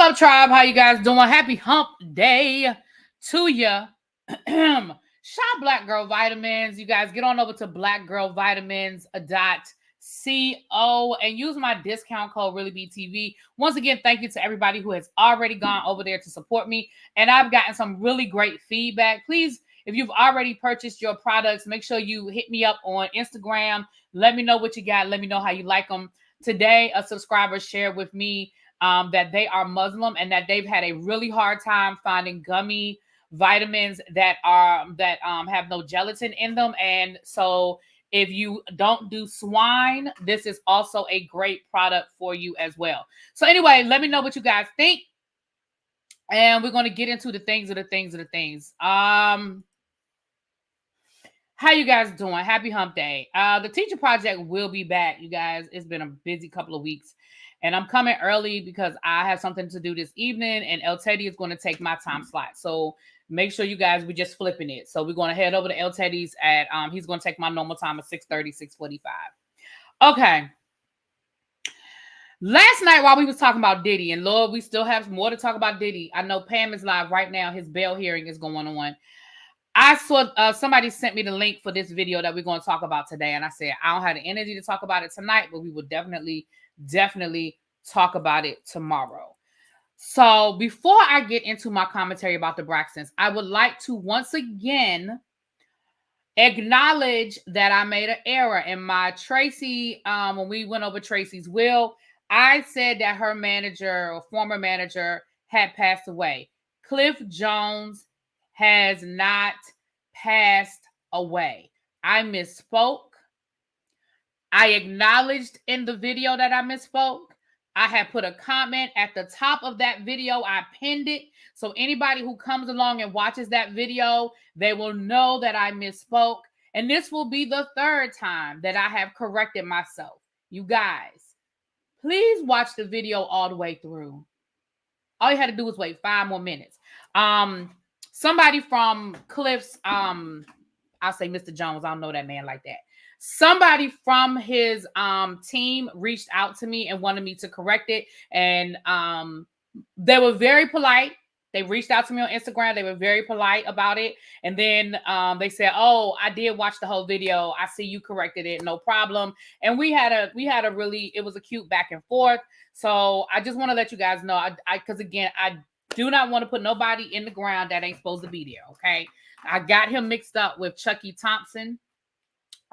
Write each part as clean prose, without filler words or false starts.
up, tribe? How you guys doing? Happy hump day to you. Shop Black Girl Vitamins. You guys get on over to blackgirlvitamins.co and use my discount code ReallyBTV. Once again, thank you to everybody who has already gone over there to support me. And I've gotten some really great feedback. Please, if you've already purchased your products, make sure you hit me up on Instagram. Let me know what you got. Let me know how you like them. Today, a subscriber shared with me that they are Muslim and that they've had a really hard time finding gummy vitamins that have no gelatin in them. And so if you don't do swine, this is also a great product for you as well. So anyway, let me know what you guys think. And we're going to get into the things. How you guys doing? Happy hump day. The teacher project will be back, you guys. It's been a busy couple of weeks. And I'm coming early because I have something to do this evening. And El Teddy is going to take my time slot. So make sure you guys, we're just flipping it. So we're going to head over to El Teddy's at, he's going to take my normal time at 6:30, 6:45. Okay. Last night while we was talking about Diddy, and Lord, we still have more to talk about Diddy. I know Pam is live right now. His bail hearing is going on. I saw somebody sent me the link for this video that we're going to talk about today. And I said, I don't have the energy to talk about it tonight, but we will definitely talk about it tomorrow. So before I get into my commentary about the Braxtons, I would like to once again acknowledge that I made an error in my Tracy. When we went over Tracy's will, I said that her manager or former manager had passed away. Cliff Jones has not passed away. I misspoke. I acknowledged in the video that I misspoke. I had put a comment at the top of that video. I pinned it. So anybody who comes along and watches that video, they will know that I misspoke. And this will be the third time that I have corrected myself. You guys, please watch the video all the way through. All you had to do was wait 5 more minutes. Somebody from Cliff's, I'll say Mr. Jones. I don't know that man like that. Somebody from his team reached out to me and wanted me to correct it. And they were very polite. They reached out to me on Instagram. They were very polite about it. And then they said, oh, I did watch the whole video. I see you corrected it. No problem. And we had a really, it was a cute back and forth. So I just want to let you guys know, because again, I do not want to put nobody in the ground that ain't supposed to be there. Okay. I got him mixed up with Chucky Thompson,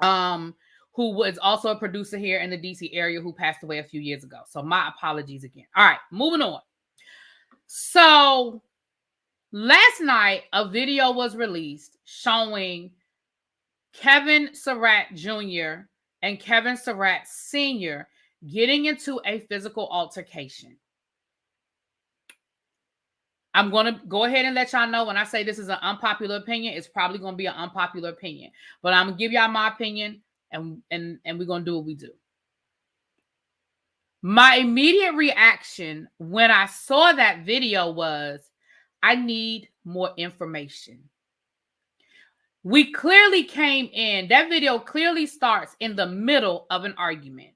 who was also a producer here in the DC area who passed away a few years ago. So my apologies again. All right, moving on. So last night, a video was released showing Kevin Surratt Jr. and Kevin Surratt Sr. getting into a physical altercation. I'm going to go ahead and let y'all know when I say this is an unpopular opinion, it's probably going to be an unpopular opinion. But I'm going to give y'all my opinion, and we're going to do what we do. My immediate reaction when I saw that video was, I need more information. We clearly came in, that video clearly starts in the middle of an argument.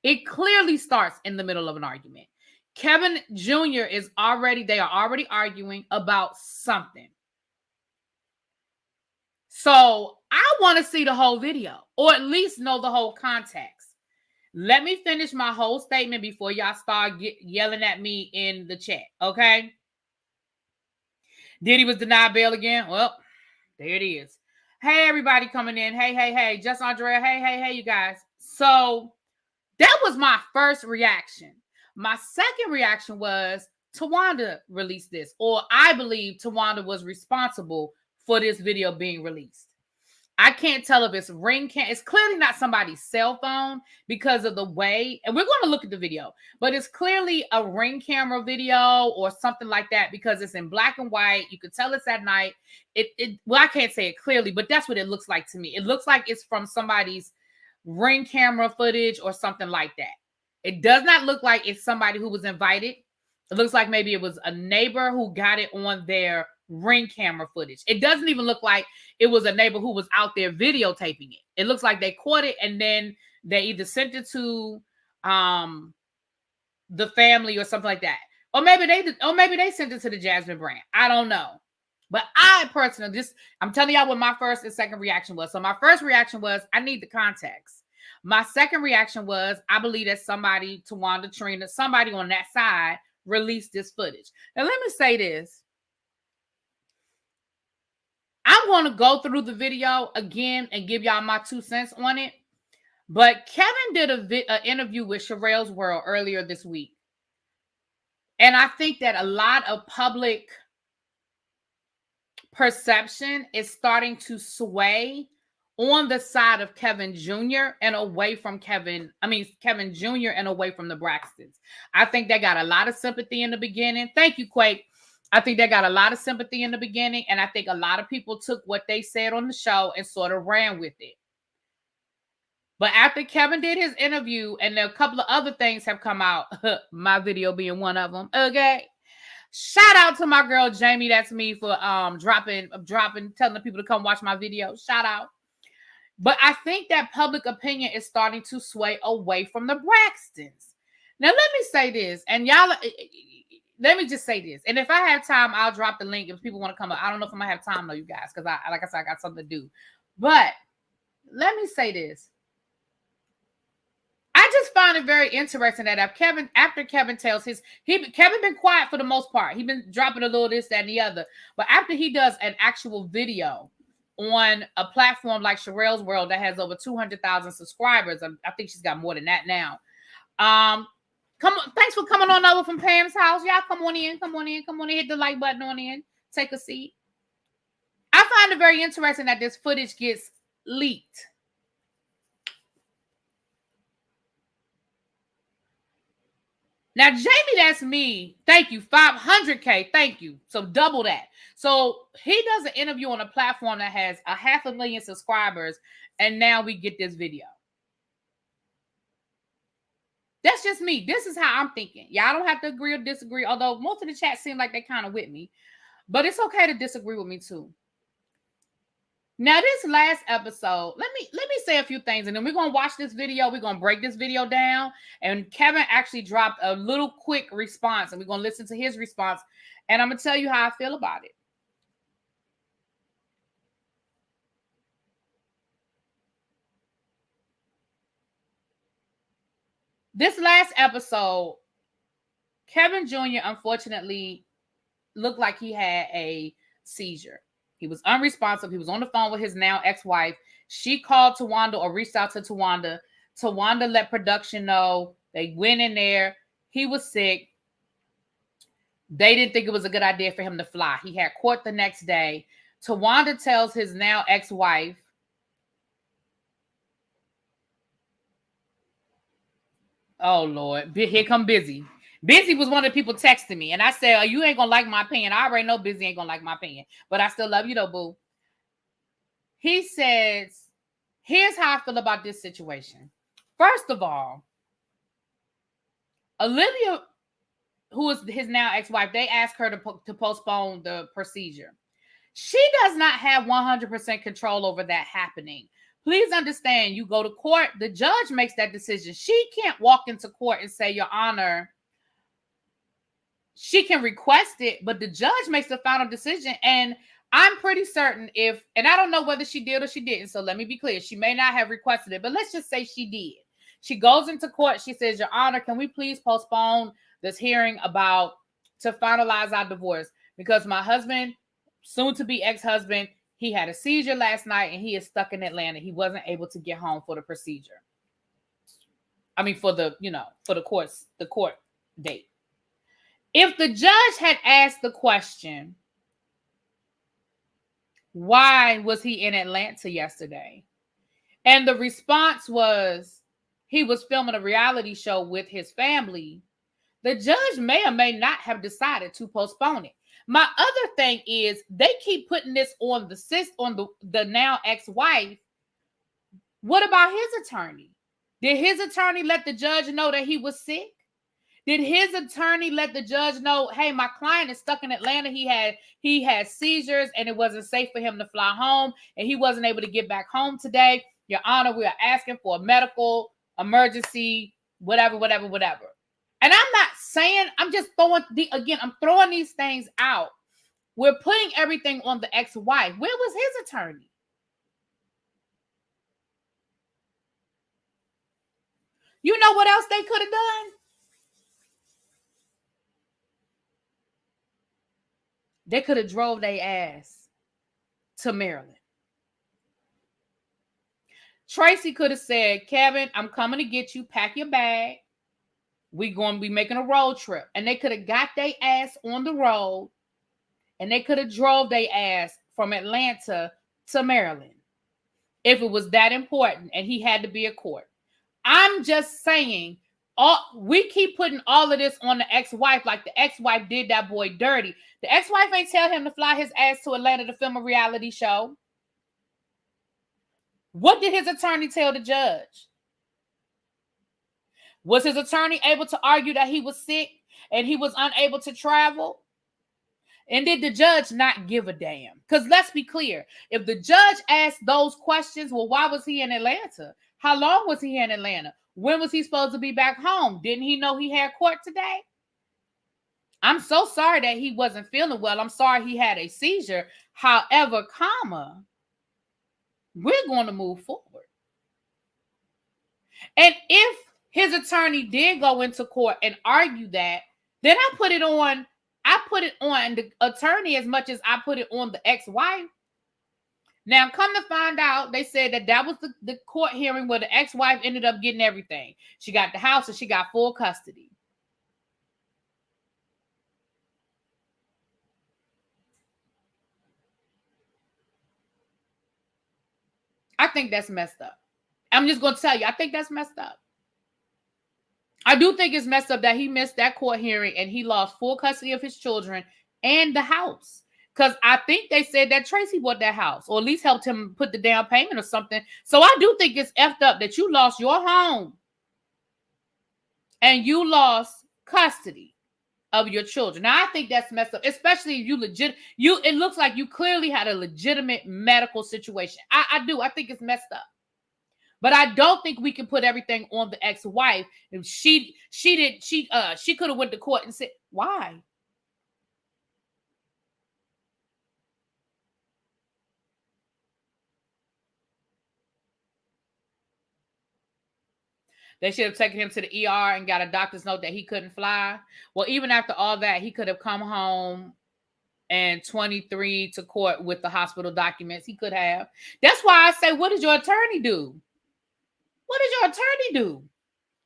It clearly starts in the middle of an argument. Kevin Jr. they are already arguing about something. So I want to see the whole video, or at least know the whole context. Let me finish my whole statement before y'all start yelling at me in the chat, okay? Diddy was denied bail again. Well, there it is. Hey, everybody coming in. Hey. Just Andrea. Hey, you guys. So that was my first reaction. My second reaction was Tawanda released this, or I believe Tawanda was responsible for this video being released. I can't tell if it's it's clearly not somebody's cell phone because of the way, and we're going to look at the video, but it's clearly a Ring camera video or something like that because it's in black and white. You could tell it's at night. Well, I can't say it clearly, but that's what it looks like to me. It looks like it's from somebody's Ring camera footage or something like that. It does not look like it's somebody who was invited. It looks like maybe it was a neighbor who got it on their Ring camera footage. It doesn't even look like it was a neighbor who was out there videotaping it. It looks like they caught it and then they either sent it to the family or something like that. Or maybe they sent it to the Jasmine brand. I don't know. But I personally, I'm telling y'all what my first and second reaction was. So my first reaction was, I need the context. My second reaction was, I believe that somebody, Tawanda, Trina, somebody on that side released this footage. Now, let me say this. I'm going to go through the video again and give y'all my 2 cents on it. But Kevin did an interview with Sherelle's World earlier this week. And I think that a lot of public perception is starting to sway on the side of Kevin Jr. and away from Kevin Jr. and away from the Braxtons. I think they got a lot of sympathy in the beginning. Thank you, Quake. I think they got a lot of sympathy in the beginning, and I think a lot of people took what they said on the show and sort of ran with it. But after Kevin did his interview, and a couple of other things have come out, my video being one of them, okay? Shout out to my girl Jamie, that's me, for dropping, telling the people to come watch my video. Shout out. But I think that public opinion is starting to sway away from the Braxtons. Now, let me say this, and y'all, let me just say this. And if I have time, I'll drop the link if people want to come up. I don't know if I'm gonna have time though, you guys, because like I said, I got something to do. But let me say this. I just find it very interesting that after Kevin tells Kevin been quiet for the most part. He's been dropping a little this, that, and the other. But after he does an actual video on a platform like Sherelle's World that has over 200,000 subscribers, I think she's got more than that now. Come on, thanks for coming on over from Pam's house. Y'all come on in, hit the like button on in, take a seat. I find it very interesting that this footage gets leaked. Now, Jamie, that's me. Thank you. 500K. Thank you. So double that. So he does an interview on a platform that has 500,000 subscribers, and now we get this video. That's just me. This is how I'm thinking. Y'all don't have to agree or disagree, although most of the chat seem like they kind of with me. But it's okay to disagree with me too. Now, this last episode, let me say a few things, and then we're going to watch this video. We're going to break this video down, and Kevin actually dropped a little quick response, and we're going to listen to his response, and I'm going to tell you how I feel about it. This last episode, Kevin Jr. unfortunately looked like he had a seizure. He was unresponsive. He was on the phone with his now ex-wife. She called Tawanda or reached out to Tawanda. Tawanda let production know. They went in there. He was sick. They didn't think it was a good idea for him to fly. He had court the next day. Tawanda tells his now ex-wife, oh, Lord, here come Busy. Busy was one of the people texting me, and I said, oh, you ain't gonna like my opinion. I already know Busy ain't gonna like my opinion, but I still love you though, boo. He says, here's how I feel about this situation. First of all, Olivia, who is his now ex-wife, they asked her to postpone the procedure. She does not have 100% control over that happening. Please understand, you go to court, the judge makes that decision. She can't walk into court and say, Your Honor, she can request it, but the judge makes the final decision. And I'm pretty certain and I don't know whether she did or she didn't. So let me be clear. She may not have requested it, but let's just say she did. She goes into court. She says, Your Honor, can we please postpone this hearing to finalize our divorce? Because my husband, soon to be ex-husband, he had a seizure last night and he is stuck in Atlanta. He wasn't able to get home for the procedure. I mean, for the court date. If the judge had asked the question, why was he in Atlanta yesterday? And the response was, he was filming a reality show with his family. The judge may or may not have decided to postpone it. My other thing is they keep putting this on the now ex-wife. What about his attorney? Did his attorney let the judge know that he was sick? Did his attorney let the judge know, hey, my client is stuck in Atlanta. He had seizures and it wasn't safe for him to fly home and he wasn't able to get back home today. Your Honor, we are asking for a medical emergency, whatever. And I'm not saying, I'm just throwing I'm throwing these things out. We're putting everything on the ex-wife. Where was his attorney? You know what else they could have done? They could have drove their ass to Maryland. Tracy could have said, Kevin, I'm coming to get you. Pack your bag. We're going to be making a road trip. And they could have got their ass on the road, and they could have drove their ass from Atlanta to Maryland if it was that important and he had to be at court. I'm just saying, we keep putting all of this on the ex-wife like the ex-wife did that boy dirty. The ex-wife ain't tell him to fly his ass to Atlanta to film a reality show. What did his attorney tell the judge? Was his attorney able to argue that he was sick and he was unable to travel? And did the judge not give a damn? Because let's be clear. If the judge asked those questions, well, why was he in Atlanta? How long was he in Atlanta? When was he supposed to be back home? Didn't he know he had court today? I'm so sorry that he wasn't feeling well. I'm sorry he had a seizure. However, we're going to move forward. And if his attorney did go into court and argue that, then I put it on the attorney as much as I put it on the ex-wife. Now, come to find out, they said that was the court hearing where the ex-wife ended up getting everything. She got the house and she got full custody. I think that's messed up. I'm just going to tell you, I think that's messed up. I do think it's messed up that he missed that court hearing and he lost full custody of his children and the house. Because I think they said that Tracy bought that house, or at least helped him put the down payment or something. So I do think it's effed up that you lost your home and you lost custody of your children. Now, I think that's messed up, especially if it looks like you clearly had a legitimate medical situation. I do. I think it's messed up. But I don't think we can put everything on the ex-wife. If she could have went to court and said, why? They should have taken him to the ER and got a doctor's note that he couldn't fly. Well, even after all that, he could have come home and 23 to court with the hospital documents. He could have. That's why I say, what does your attorney do? What does your attorney do?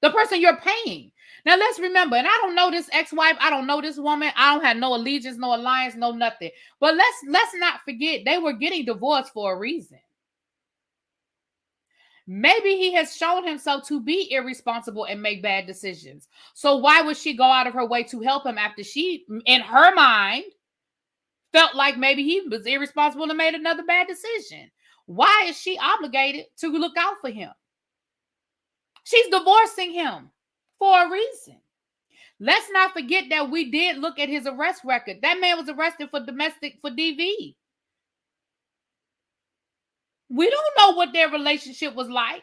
The person you're paying. Now, let's remember, and I don't know this ex-wife. I don't know this woman. I don't have no allegiance, no alliance, no nothing. But let's not forget, they were getting divorced for a reason. Maybe he has shown himself to be irresponsible and make bad decisions. So why would she go out of her way to help him after she, in her mind, felt like maybe he was irresponsible and made another bad decision? Why is she obligated to look out for him? She's divorcing him for a reason. Let's not forget that we did look at his arrest record. That man was arrested for DV. We don't know what their relationship was like.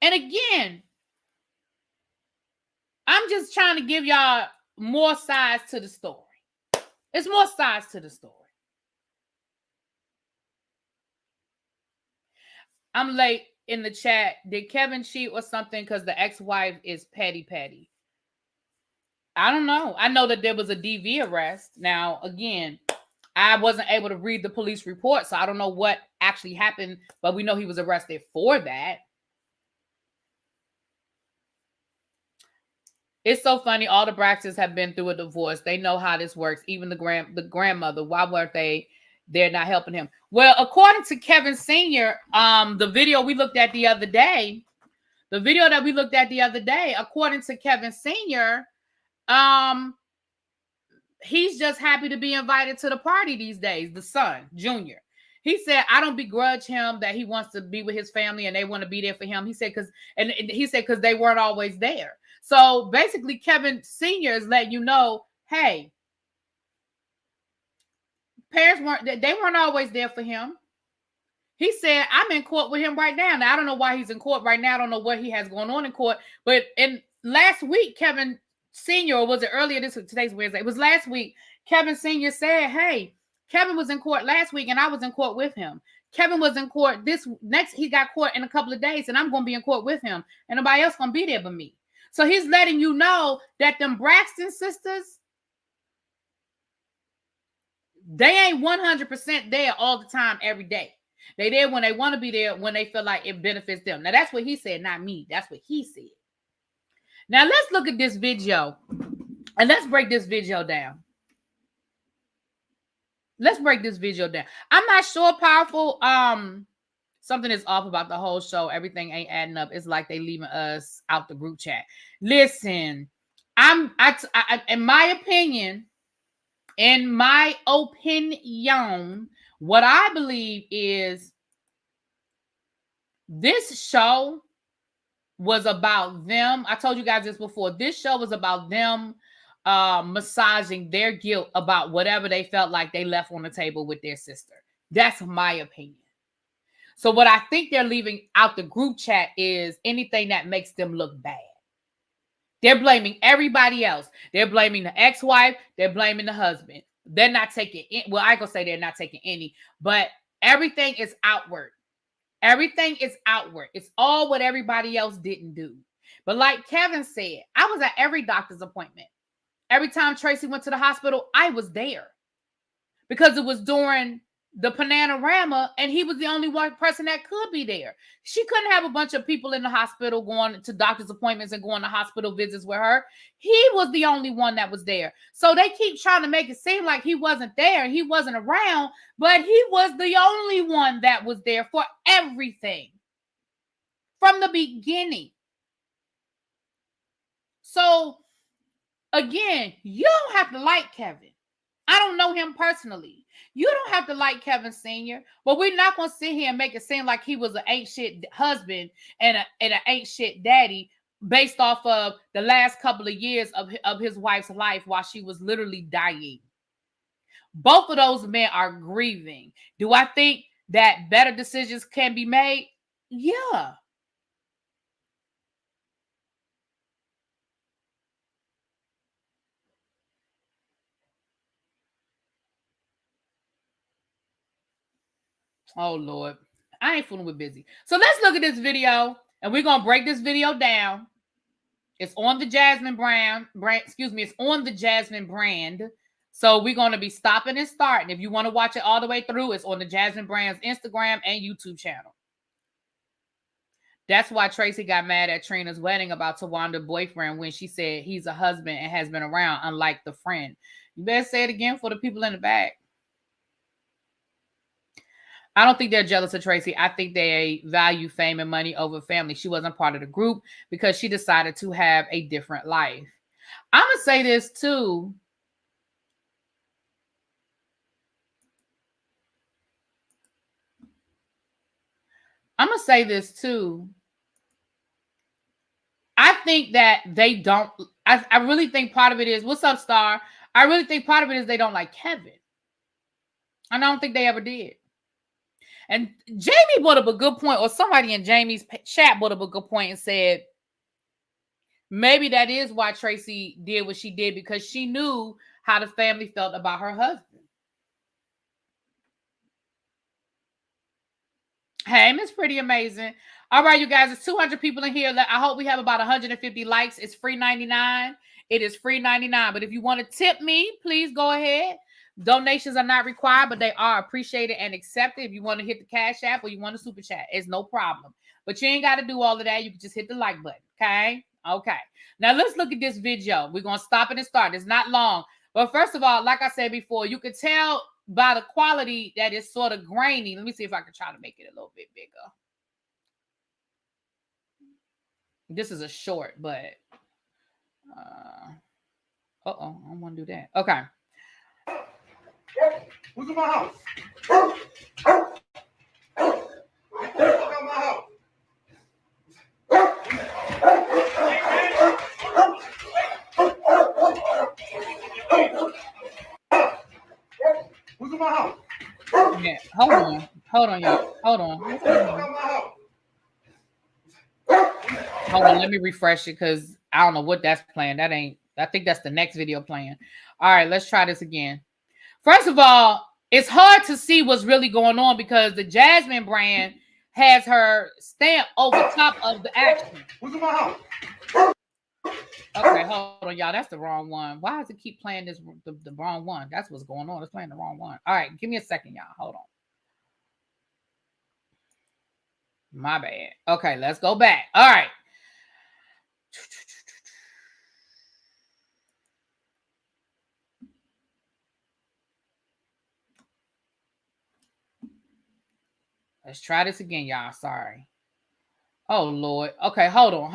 And again, I'm just trying to give y'all more sides to the story. It's more sides to the story. I'm late in the chat. Did Kevin cheat or something because the ex-wife is petty? I don't know. I know that there was a DV arrest. Now, again, I wasn't able to read the police report, so I don't know what actually happened, but we know he was arrested for that. It's so funny. All the Braxtons have been through a divorce. They know how this works. Even the grandmother. Why weren't they? They're not helping him. Well, according to Kevin Sr., the video we looked at the other day, according to Kevin Sr., he's just happy to be invited to the party these days. The son, Junior. He said, I don't begrudge him that he wants to be with his family and they want to be there for him. He said, because they weren't always there. So basically, Kevin Sr. is letting you know, hey, parents weren't always there for him. He said, I'm in court with him right now. Now, I don't know why he's in court right now. I don't know what he has going on in court. But in last week, Kevin Sr., or was it earlier today's Wednesday? It was last week. Kevin Sr. said, hey, Kevin was in court last week and I was in court with him. Kevin was in court he got court in a couple of days and I'm going to be in court with him. And nobody else going to be there but me. So he's letting you know that them Braxton sisters, they ain't 100% there all the time, every day. They there when they want to be there, when they feel like it benefits them. Now, that's what he said, not me. That's what he said. Now, let's look at this video, and let's break this video down. Let's break this video down. I'm not sure, Powerful. Something is off about the whole show. Everything ain't adding up. It's like they leaving us out the group chat. Listen, in my opinion, what I believe is this show was about them. I told you guys this before. This show was about them massaging their guilt about whatever they felt like they left on the table with their sister. That's my opinion. So what I think they're leaving out the group chat is anything that makes them look bad. They're blaming everybody else. They're blaming the ex-wife. They're blaming the husband. They're not taking it. Well, I ain't gonna say they're not taking any, but everything is outward. Everything is outward. It's all what everybody else didn't do. But like Kevin said, I was at every doctor's appointment. Every time Tracy went to the hospital, I was there because it was during the Panorama, and he was the only one person that could be there. She couldn't have a bunch of people in the hospital going to doctor's appointments and going to hospital visits with her. He was the only one that was there. So they keep trying to make it seem like he wasn't there, he wasn't around, but he was the only one that was there for everything from the beginning. So again, you don't have to like Kevin. I don't know him personally. You don't have to like Kevin Sr., but we're not going to sit here and make it seem like he was an ain't shit husband and an ain't shit daddy based off of the last couple of years of his wife's life while she was literally dying. Both of those men are grieving. Do I think that better decisions can be made? Yeah. Oh, Lord. I ain't fooling with busy. So let's look at this video, and we're going to break this video down. It's on the Jasmine brand. It's on the Jasmine brand. So we're going to be stopping and starting. If you want to watch it all the way through, it's on the Jasmine brand's Instagram and YouTube channel. That's why Tracy got mad at Trina's wedding about Tawanda's boyfriend when she said he's a husband and has been around, unlike the friend. You better say it again for the people in the back. I don't think they're jealous of Tracy. I think they value fame and money over family. She wasn't part of the group because she decided to have a different life. I'm going to say this too. I think that they don't. I really think part of it is, what's up, Star? I really think part of it is they don't like Kevin. And I don't think they ever did. And Jamie brought up a good point, or somebody in Jamie's chat brought up a good point and said, maybe that is why Tracy did what she did, because she knew how the family felt about her husband. Hey, it's pretty amazing. All right, you guys, it's 200 people in here. I hope we have about 150 likes. It's free 99. It is free 99. But if you want to tip me, please go ahead. Donations are not required, but they are appreciated and accepted. If you want to hit the Cash App or you want to super chat, it's no problem. But you ain't got to do all of that. You can just hit the like button, okay? Okay. Now, let's look at this video. We're going to stop it and start. It's not long. But first of all, like I said before, you can tell by the quality that it's sort of grainy. Let me see if I can try to make it a little bit bigger. This is a short, but... I don't want to do that. Okay. Who's in my house? Get the fuck out of my house. Who's in my house? Yeah. bad. Hold on, y'all. Hold on. What's going on? Hold on, let me refresh it because I don't know what that's playing. That ain't. I think that's the next video playing. All right, let's try this again. First of all, it's hard to see what's really going on because the Jasmine brand has her stamp over top of the action. Who's in my house? Okay, hold on, y'all. That's the wrong one. Why does it keep playing this the wrong one? That's what's going on. It's playing the wrong one. All right, give me a second, y'all. Hold on. My bad. Okay, let's go back. All right. Let's try this again, y'all. Sorry. Oh, Lord. Okay, hold on.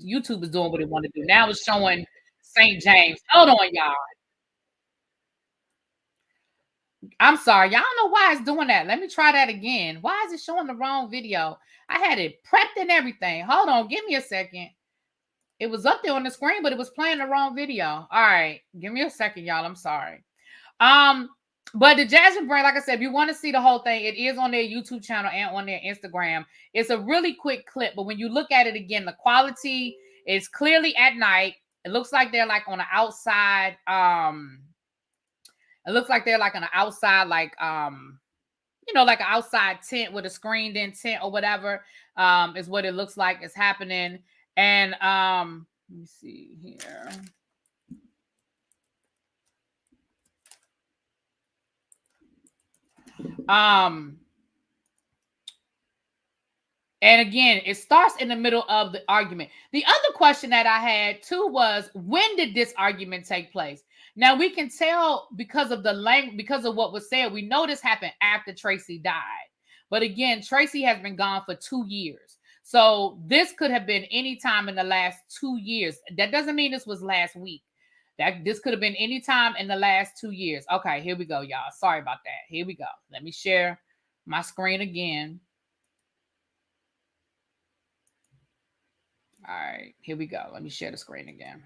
YouTube is doing what it want to do. Now it's showing St. James. Hold on, y'all. I'm sorry. Y'all don't know why it's doing that. Let me try that again. Why is it showing the wrong video? I had it prepped and everything. Hold on. Give me a second. It was up there on the screen, but it was playing the wrong video. All right. Give me a second, y'all. I'm sorry. But the Jasmine brand, like I said, if you want to see the whole thing, it is on their YouTube channel and on their Instagram. It's a really quick clip, but when you look at it again, the quality is clearly at night. It looks like they're like on the outside. It looks like they're like on the outside, like like an outside tent with a screened in tent or whatever. Is what it looks like is happening. And let me see here. And again, it starts in the middle of the argument. The other question that I had too was, when did this argument take place? Now we can tell because of the language, because of what was said. We know this happened after Tracy died. But again, Tracy has been gone for 2 years. So this could have been any time in the last 2 years. That doesn't mean this was last week. This could have been any time in the last 2 years. Okay, here we go, y'all. Sorry about that. Here we go. Let me share my screen again. All right, here we go. Let me share the screen again.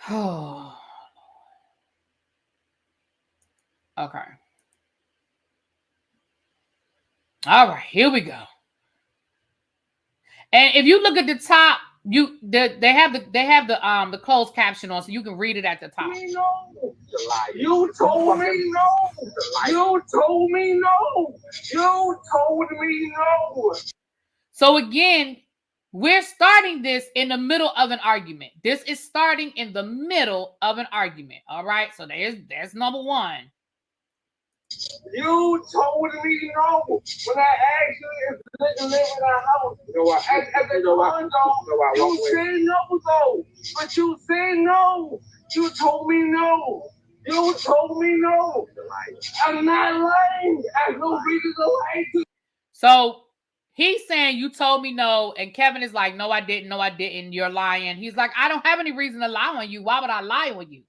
Oh, okay. All right, here we go. And if you look at the top, they have the closed caption on, so you can read it at the top. You told me no. You told me no. You told me no. So again, we're starting this in the middle of an argument. This is starting in the middle of an argument. All right. So there's number one. You told me no when I asked you if you didn't live in our house. You know what? At the condo, you said no though. But you said no. You told me no. You told me no. I'm not lying. I have no reason to lie to you. So he's saying you told me no, and Kevin is like, no, I didn't. No, I didn't. You're lying. He's like, I don't have any reason to lie on you. Why would I lie on you?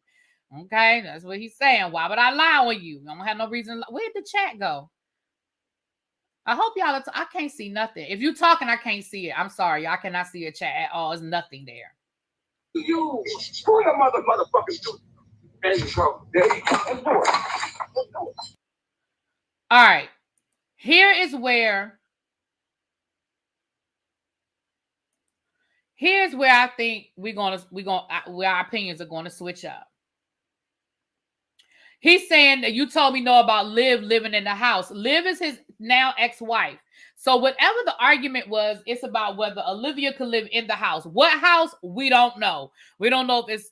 Okay, that's what he's saying. Why would I lie on you? I don't have no reason. Where'd the chat go? I hope y'all. I can't see nothing. If you're talking, I can't see it. I'm sorry, y'all cannot see a chat at all. There's nothing there. You pull your motherfucking dude. There you go. There you go. Let's do it. Let's do it. All right. Here is where. Here's where I think where our opinions are going to switch up. He's saying that you told me no about Liv living in the house. Liv is his now ex-wife. So whatever the argument was, it's about whether Olivia could live in the house. What house? We don't know. We don't know if it's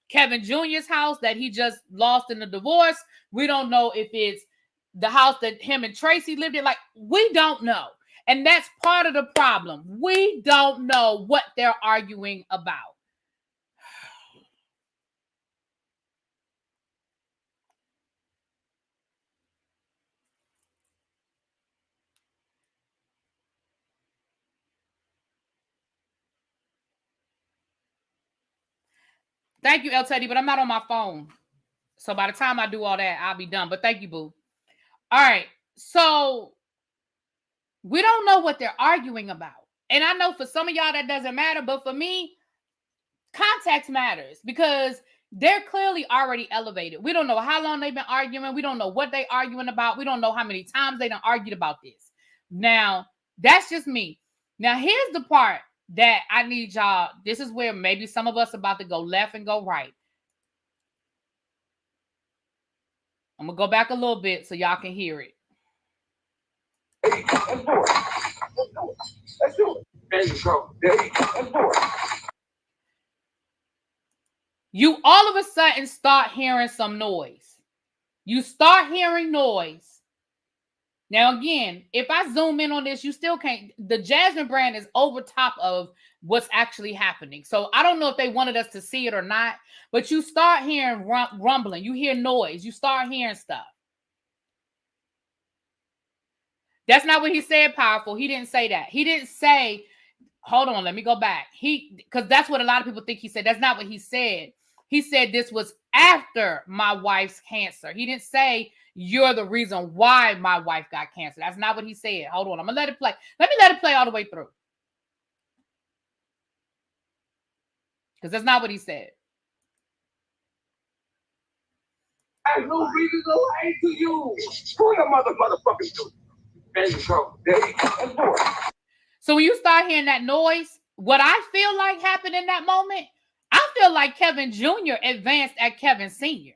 Kevin Jr.'s house that he just lost in the divorce. We don't know if it's the house that him and Tracy lived in. Like, we don't know. And that's part of the problem. We don't know what they're arguing about. Thank you, El Teddy, but I'm not on my phone. So by the time I do all that, I'll be done. But thank you, boo. All right. So we don't know what they're arguing about. And I know for some of y'all that doesn't matter, but for me, context matters because they're clearly already elevated. We don't know how long they've been arguing. We don't know what they're arguing about. We don't know how many times they done argued about this. Now, that's just me. Now, here's the part that I need y'all. This is where maybe some of us are about to go left and go right. I'm going to go back a little bit so y'all can hear it. Let's do it. Let's do it. There you go. There you go. Let's do it. You all of a sudden start hearing some noise. You start hearing noise. Now, again, if I zoom in on this, you still can't. The Jasmine brand is over top of what's actually happening. So I don't know if they wanted us to see it or not, but you start hearing rumbling. You hear noise. You start hearing stuff. That's not what he said, Powerful. He didn't say that. He didn't say, hold on, let me go back. Because that's what a lot of people think he said. That's not what he said. He said this was after my wife's cancer. He didn't say you're the reason why my wife got cancer. That's not what he said. Hold on. I'm going to let it play. Let me let it play all the way through. Because that's not what he said. I have no reason to lie to you. Who your motherfucking dude? There you go. There you go. Let's do it. So when you start hearing that noise, what I feel like happened in that moment, I feel like Kevin Jr. advanced at Kevin Sr.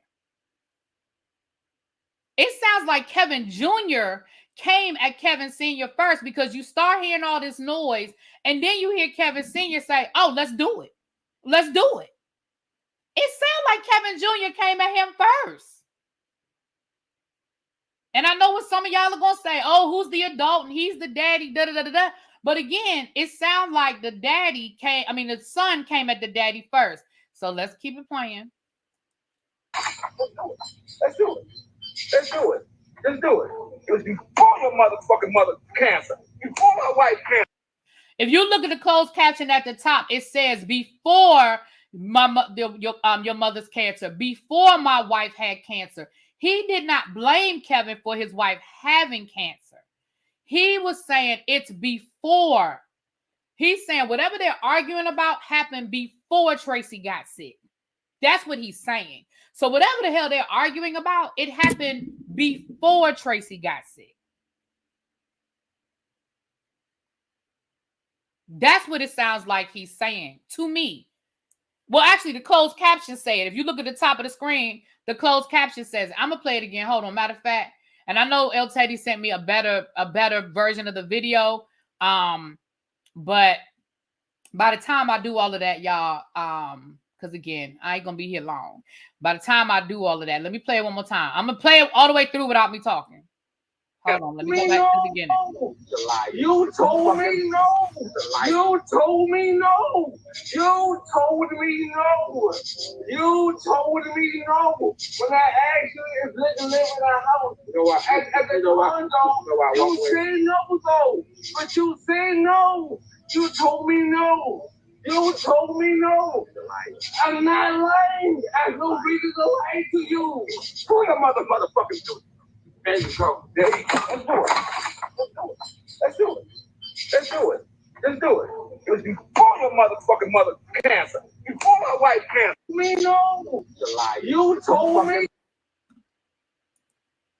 It sounds like Kevin Jr. came at Kevin Sr. first because you start hearing all this noise and then you hear Kevin Sr. say, oh, let's do it. Let's do it. It sounds like Kevin Jr. came at him first. And I know what some of y'all are going to say, oh, who's the adult and he's the daddy, da-da-da-da-da. But again, it sounds like the son came at the daddy first. So let's keep it playing. Let's do it. Let's do it. Let's do it. It was before your motherfucking mother cancer. Before my wife cancer. If you look at the closed caption at the top, it says before your mother's cancer, before my wife had cancer. He did not blame Kevin for his wife having cancer. He was saying it's before. He's saying whatever they're arguing about happened before Tracy got sick. That's what he's saying. So whatever the hell they're arguing about, it happened before Tracy got sick. That's what it sounds like he's saying to me. Well, actually, the closed caption say it. If you look at the top of the screen, the closed caption says it. I'm gonna play it again. Hold on. Matter of fact, and I know El Teddy sent me a better version of the video. But by the time I do all of that, y'all, because again, I ain't gonna be here long. By the time I do all of that, let me play it one more time. I'm gonna play it all the way through without me talking. Hold on, let me go back to the beginning. You told me no. You told me no. You told me no. You told me no. When I asked you if you live in a house, at the condo, you said no though. But you said no. You told me no. You told me no. I'm not lying. I have no reason to lie to you. Who your motherfucking dude? There you go. There you go. Let's do it. Let's do it. Let's do it. Let's do it. It was before your motherfucking mother cancer. Before my wife cancer. Me no. You told me.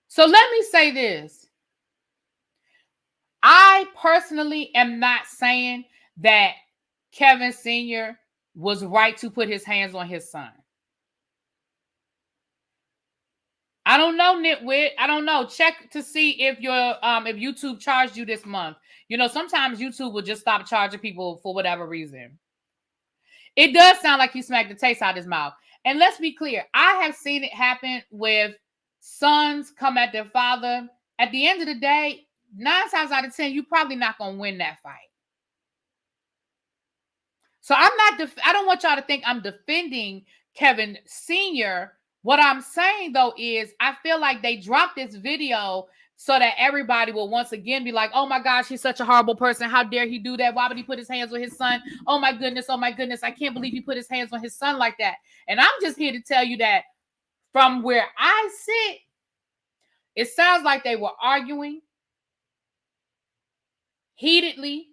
So let me say this. I personally am not saying that Kevin Sr. was right to put his hands on his son. I don't know, Nitwit. I don't know. Check to see if your if YouTube charged you this month. You know, sometimes YouTube will just stop charging people for whatever reason. It does sound like he smacked the taste out of his mouth. And let's be clear, I have seen it happen with sons come at their father. At the end of the day, 9 times out of 10, you're probably not going to win that fight. So I don't want y'all to think I'm defending Kevin Sr. What I'm saying, though, is I feel like they dropped this video so that everybody will once again be like, oh, my gosh, he's such a horrible person. How dare he do that? Why would he put his hands on his son? Oh, my goodness. Oh, my goodness. I can't believe he put his hands on his son like that. And I'm just here to tell you that from where I sit, it sounds like they were arguing heatedly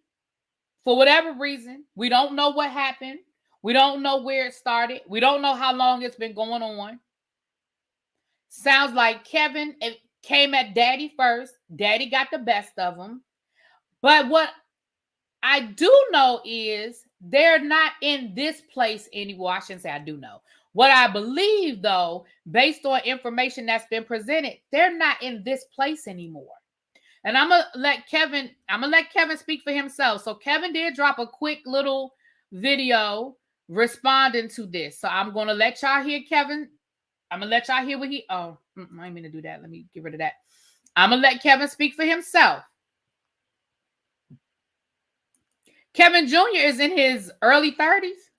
for whatever reason, we don't know what happened. We don't know where it started. We don't know how long it's been going on. Sounds like Kevin came at Daddy first. Daddy got the best of him. But what I do know is they're not in this place anymore. I shouldn't say I do know. What I believe, though, based on information that's been presented, they're not in this place anymore. And I'm gonna let Kevin speak for himself. So Kevin did drop a quick little video responding to this. So I'm gonna let y'all hear Kevin. I'm gonna let y'all hear what he. Oh, I didn't mean to do that. Let me get rid of that. I'm gonna let Kevin speak for himself. Kevin Jr. is in his early 30s.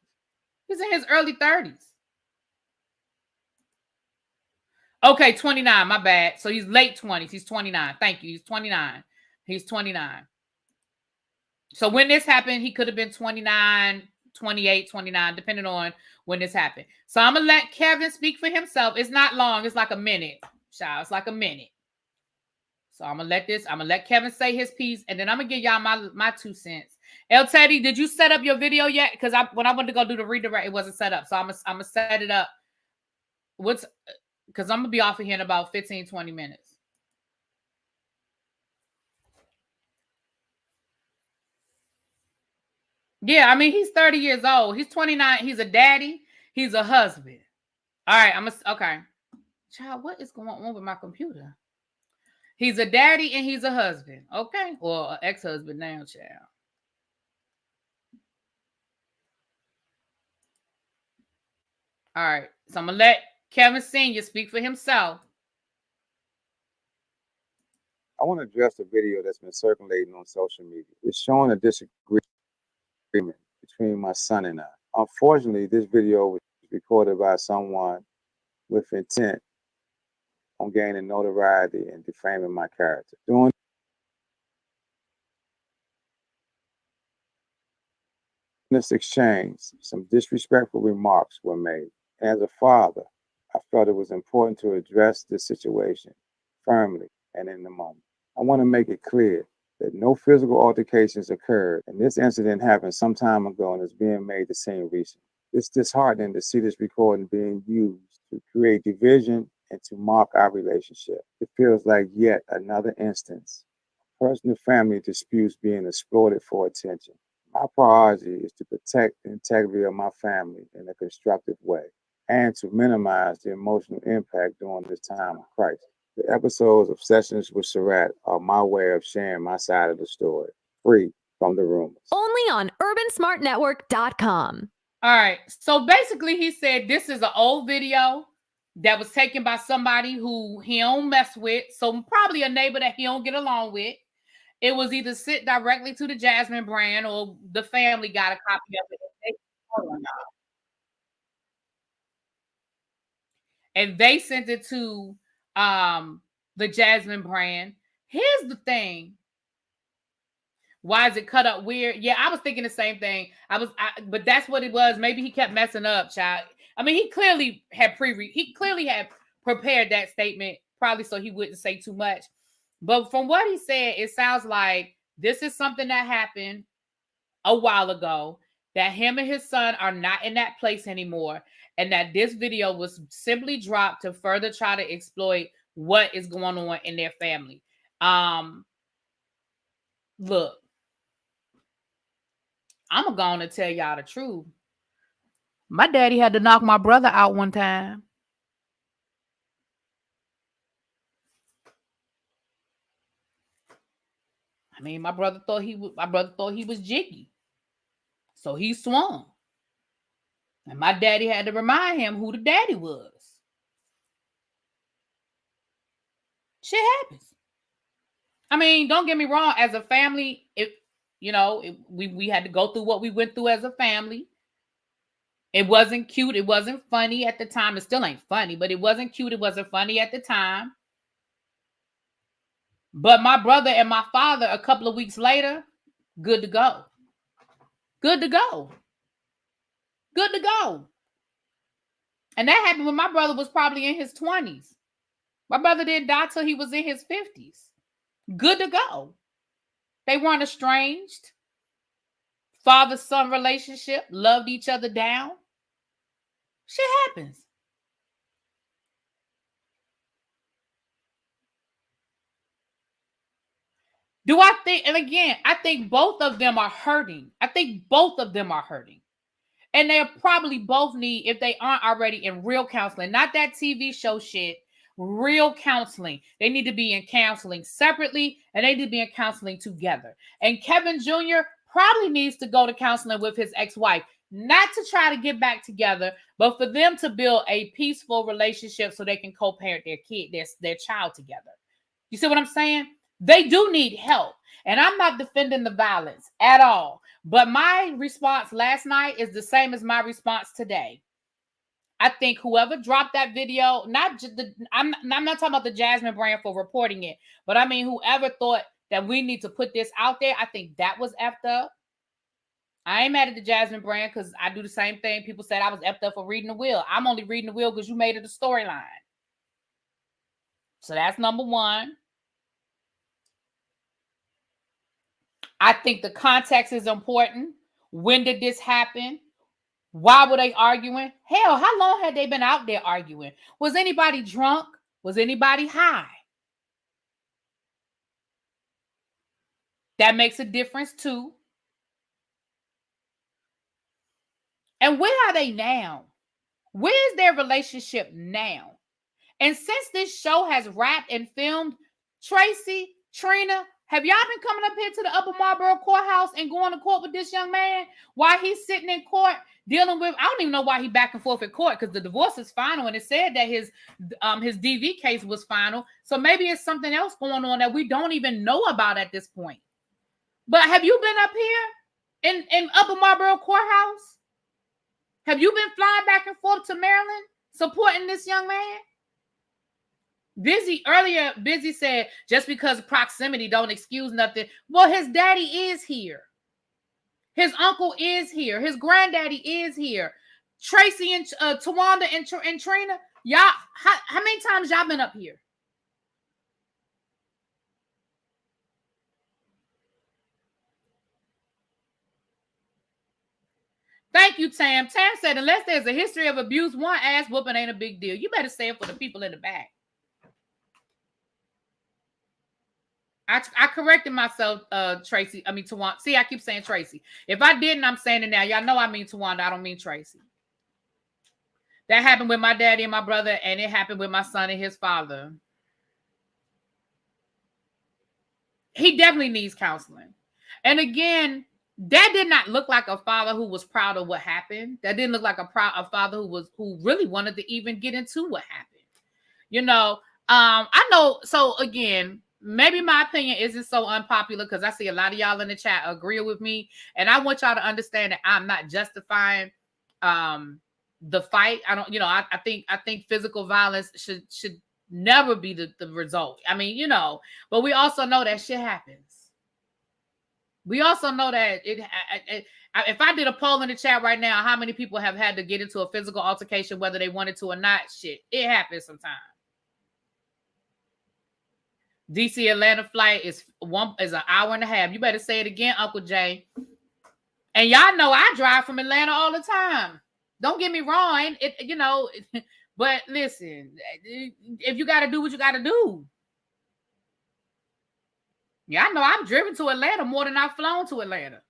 He's in his early 30s. Okay, 29. My bad. So he's late 20s. He's 29. Thank you. He's 29. He's 29. So when this happened, he could have been 29, 28, 29, depending on when this happened. So I'm going to let Kevin speak for himself. It's not long. It's like a minute. Child, it's like a minute. So I'm going to let Kevin say his piece, and then I'm going to give y'all my 2 cents. El Teddy, did you set up your video yet? Because when I went to go do the redirect, it wasn't set up. So I'm going to set it up. Because I'm going to be off of here in about 15, 20 minutes. Yeah, I mean, he's 30 years old. He's 29. He's a daddy. He's a husband. All right, okay. Child, what is going on with my computer? He's a daddy and he's a husband. Okay. Or an ex-husband now, child. All right. So I'm going to let Kevin Sr. speak for himself. I want to address a video that's been circulating on social media. It's showing a disagreement between my son and I. Unfortunately, this video was recorded by someone with intent on gaining notoriety and defaming my character. During this exchange, some disrespectful remarks were made. As a father, I felt it was important to address this situation firmly and in the moment. I want to make it clear that no physical altercations occurred, and this incident happened some time ago and is being made the same recently. It's disheartening to see this recording being used to create division and to mock our relationship. It feels like yet another instance of personal family disputes being exploited for attention. My priority is to protect the integrity of my family in a constructive way and to minimize the emotional impact during this time of crisis. The episodes of Sessions with Surratt are my way of sharing my side of the story, free from the rumors. Only on urbansmartnetwork.com. All right. So basically, he said this is an old video that was taken by somebody who he don't mess with. So probably a neighbor that he don't get along with. It was either sent directly to the Jasmine brand or the family got a copy of it. And they sent it to the Jasmine brand. Here's the thing. Why is it cut up weird? Yeah, I was thinking the same thing. But that's what it was. Maybe he kept messing up, child. I mean, he clearly had prepared that statement, probably so he wouldn't say too much. But from what he said, it sounds like this is something that happened a while ago, that him and his son are not in that place anymore, and that this video was simply dropped to further try to exploit what is going on in their family. Look, I'm going to tell y'all the truth. My daddy had to knock my brother out one time. I mean, my brother thought he was jiggy. So he swung. And my daddy had to remind him who the daddy was. Shit happens. I mean, don't get me wrong. As a family, we had to go through what we went through as a family. It wasn't cute. It wasn't funny at the time. It still ain't funny, but it wasn't cute. It wasn't funny at the time. But my brother and my father, a couple of weeks later, good to go. Good to go. Good to go. And that happened when my brother was probably in his 20s. My brother didn't die till he was in his 50s. Good to go. They weren't estranged. father-son relationship, loved each other down. Shit happens. Do I think, and again, I think both of them are hurting. I think both of them are hurting. And they'll probably both need, if they aren't already, in real counseling, not that TV show shit, real counseling. They need to be in counseling separately, and they need to be in counseling together. And Kevin Jr. probably needs to go to counseling with his ex-wife, not to try to get back together, but for them to build a peaceful relationship so they can co-parent their kid, their child together. You see what I'm saying? They do need help. And I'm not defending the violence at all. But my response last night is the same as my response today. I think whoever dropped that video, not just I'm not talking about the Jasmine brand for reporting it, but I mean whoever thought that we need to put this out there, I think that was effed up. I ain't mad at the Jasmine brand because I do the same thing. People said I was effed up for reading the will. I'm only reading the will because you made it a storyline. So that's number one. I think the context is important. When did this happen? Why were they arguing? Hell, how long had they been out there arguing? Was anybody drunk? Was anybody high? That makes a difference too. And where are they now? Where is their relationship now? And since this show has wrapped and filmed, Tracy, Trina, have y'all been coming up here to the Upper Marlboro courthouse and going to court with this young man while he's sitting in court dealing with, I don't even know why he back and forth at court because the divorce is final and it said that his DV case was final. So maybe it's something else going on that we don't even know about at this point. But have you been up here in Upper Marlboro courthouse? Have you been flying back and forth to Maryland supporting this young man? Busy said, just because proximity don't excuse nothing. Well, his daddy is here. His uncle is here. His granddaddy is here. Tracy and Tawanda and Trina, y'all, how many times y'all been up here? Thank you, Tam. Tam said, unless there's a history of abuse, one ass whooping ain't a big deal. You better say it for the people in the back. I corrected myself, Tracy. I mean, Tawanda. See, I keep saying Tracy. If I didn't, I'm saying it now. Y'all know I mean Tawanda. I don't mean Tracy. That happened with my daddy and my brother, and it happened with my son and his father. He definitely needs counseling. And again, that did not look like a father who was proud of what happened. That didn't look like a father who really wanted to even get into what happened. You know, I know. So again, maybe my opinion isn't so unpopular because I see a lot of y'all in the chat agree with me. And I want y'all to understand that I'm not justifying the fight. I don't, you know, I think physical violence should never be the result. I mean, you know, but we also know that shit happens. We also know that if I did a poll in the chat right now, how many people have had to get into a physical altercation, whether they wanted to or not, shit, it happens sometimes. DC Atlanta flight is an hour and a half. You better say it again, Uncle Jay. And y'all know I drive from Atlanta all the time. Don't get me wrong, you know, but listen, if you got to do what you got to do. Yeah, I know I've driven to Atlanta more than I've flown to Atlanta.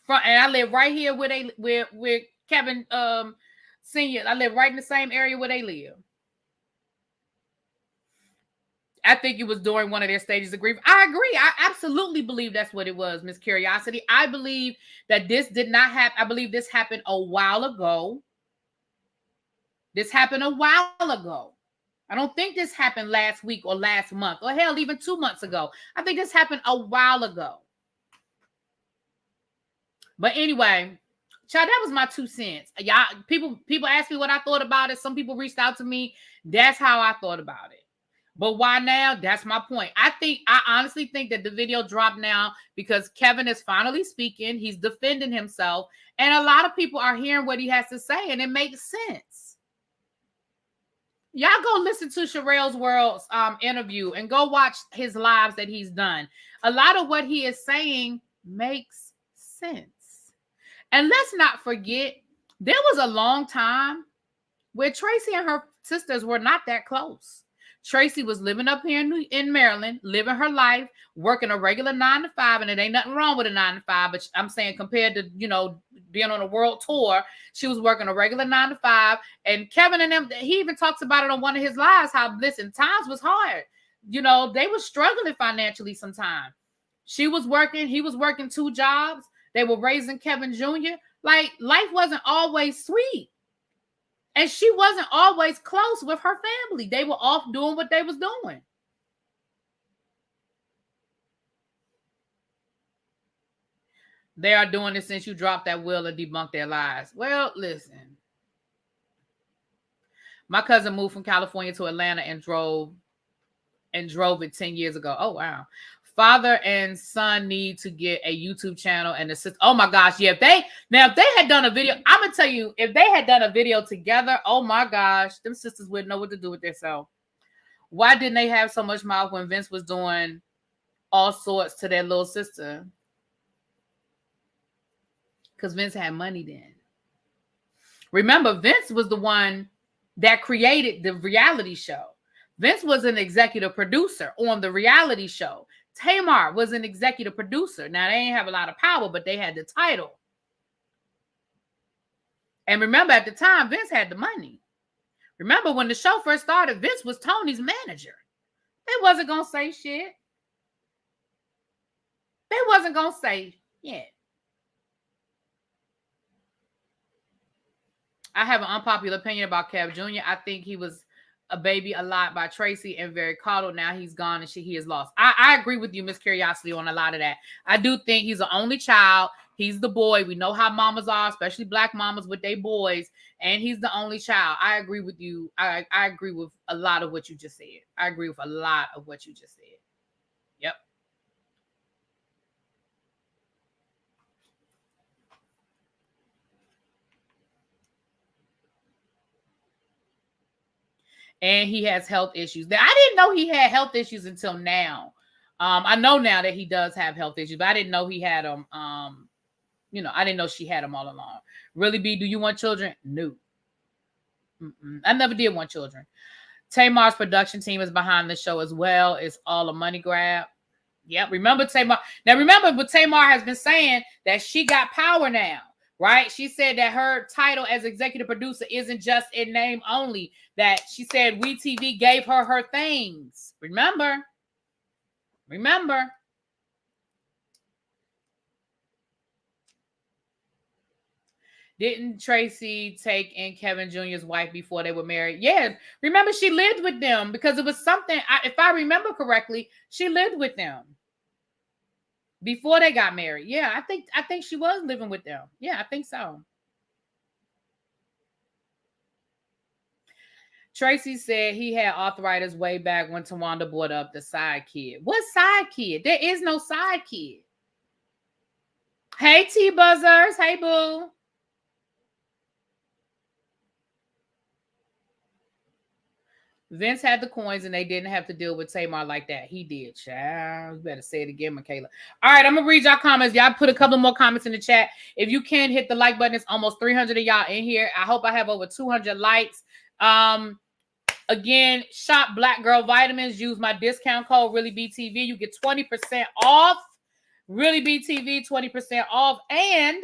And I live right here where Kevin Senior. I live right in the same area where they live. I think it was during one of their stages of grief. I agree. I absolutely believe that's what it was, Miss Curiosity. I believe that this did not happen. I believe this happened a while ago. This happened a while ago. I don't think this happened last week or last month or hell, even 2 months ago. I think this happened a while ago. But anyway, child, that was my 2 cents. Y'all, people asked me what I thought about it. Some people reached out to me. That's how I thought about it. But why now? That's my point. I honestly think that the video dropped now because Kevin is finally speaking. He's defending himself. And a lot of people are hearing what he has to say, and it makes sense. Y'all go listen to Sherelle's World's interview and go watch his lives that he's done. A lot of what he is saying makes sense. And let's not forget, there was a long time where Tracy and her sisters were not that close. Tracy was living up here in Maryland, living her life, working a regular 9 to 5, and it ain't nothing wrong with a 9 to 5, but I'm saying compared to, being on a world tour, she was working a regular 9 to 5, and Kevin and them, he even talks about it on one of his lives, how, listen, times was hard. They were struggling financially sometimes. She was working, he was working 2 jobs. They were raising Kevin Jr. Like, life wasn't always sweet. And she wasn't always close with her family. They were off doing what they was doing. They are doing it since you dropped that will and debunked their lies. Well, listen. My cousin moved from California to Atlanta and drove it 10 years ago. Oh, wow. Father and son need to get a YouTube channel and assist. Oh my gosh. Yeah. If they had done a video, I'm going to tell you, if they had done a video together, oh my gosh, them sisters wouldn't know what to do with themselves. Why didn't they have so much mouth when Vince was doing all sorts to their little sister? Because Vince had money then. Remember, Vince was the one that created the reality show. Vince was an executive producer on the reality show. Tamar was an executive producer. Now, they didn't have a lot of power, but they had the title. And remember, at the time, Vince had the money. Remember, when the show first started, Vince was Tony's manager. They wasn't going to say shit. They wasn't going to say, yeah. I have an unpopular opinion about Kev Jr. I think he was a baby a lot by Tracy and very coddled. Now he's gone and he is lost. I agree with you, Miss Curiosity, on a lot of that. I do think he's the only child. He's the boy. We know how mamas are, especially black mamas with their boys. And he's the only child. I agree with you. I agree with a lot of what you just said. I agree with a lot of what you just said. Yep. And he has health issues. I didn't know he had health issues until now. I know now that he does have health issues, but I didn't know he had them. I didn't know she had them all along. Really, B, do you want children? No. I never did want children. Tamar's production team is behind the show as well. It's all a money grab. Yep. Remember Tamar. Now, remember what Tamar has been saying, that she got power now. Right? She said that her title as executive producer isn't just in name only. That she said WeTV gave her things. Remember? Didn't Tracy take in Kevin Jr.'s wife before they were married? Yeah. Remember, she lived with them because it was something, if I remember correctly, she lived with them before they got married. Yeah, I think she was living with them. Yeah, I think so. Tracy said he had arthritis way back when Tawanda brought up the side kid. What side kid? There is no side kid. Hey, T-Buzzers. Hey, boo. Vince had the coins and they didn't have to deal with Tamar like that. He did, child. You better say it again, Michaela. All right, I'm going to read y'all comments. Y'all put a couple more comments in the chat. If you can, hit the like button. It's almost 300 of y'all in here. I hope I have over 200 likes. Again, shop Black Girl Vitamins. Use my discount code ReallyBTV. You get 20% off. ReallyBTV, 20% off. And